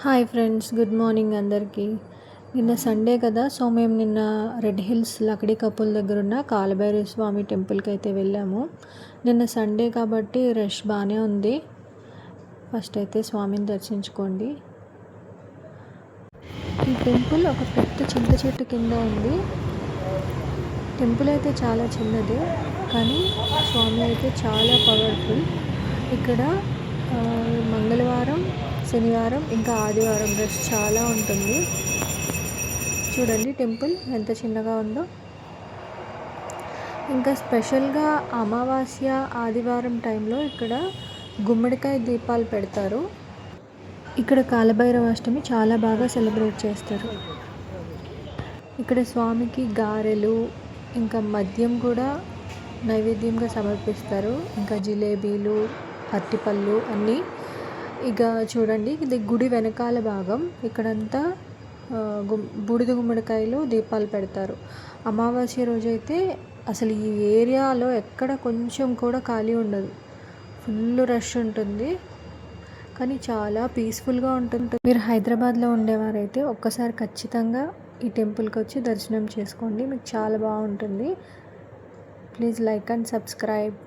Hi friends, good morning అందరికీ. నిన్న Sunday కదా, సో మేము నిన్న రెడ్ హిల్స్ లక్డీ కపుల్ దగ్గర ఉన్న కాలభైరవ స్వామి టెంపుల్కి అయితే వెళ్ళాము. నిన్న సండే కాబట్టి రష్ బాగానే ఉంది. ఫస్ట్ అయితే స్వామిని దర్శించుకోండి. ఈ టెంపుల్ ఒక పెద్ద చింత చెట్టు కింద ఉంది. టెంపుల్ అయితే చాలా చిన్నది, కానీ స్వామి అయితే చాలా పవర్ఫుల్. ఇక్కడ మంగళవారం, శనివారం ఇంకా ఆదివారం రష్ చాలా ఉంటుంది. చూడండి టెంపుల్ ఎంత చిన్నగా ఉందో. ఇంకా స్పెషల్గా అమావాస్య, ఆదివారం టైంలో ఇక్కడ గుమ్మడికాయ దీపాలు పెడతారు. ఇక్కడ కాలభైరవ అష్టమి చాలా బాగా సెలబ్రేట్ చేస్తారు. ఇక్కడ స్వామికి గారెలు ఇంకా మద్యం కూడా నైవేద్యంగా సమర్పిస్తారు. ఇంకా జిలేబీలు, అరటిపళ్ళు అన్నీ. ఇక చూడండి, ఇది గుడి వెనకాల భాగం. ఇక్కడంతా బూడిద గుమ్మడికాయలు దీపాలు పెడతారు. అమావాస్య రోజైతే అసలు ఈ ఏరియాలో ఎక్కడ కొంచెం కూడా ఖాళీ ఉండదు, ఫుల్ రష్ ఉంటుంది. కానీ చాలా పీస్ఫుల్గా ఉంటుంది. మీరు హైదరాబాద్లో ఉండేవారైతే ఒక్కసారి ఖచ్చితంగా ఈ టెంపుల్కి వచ్చి దర్శనం చేసుకోండి, మీకు చాలా బాగుంటుంది. Please like and subscribe.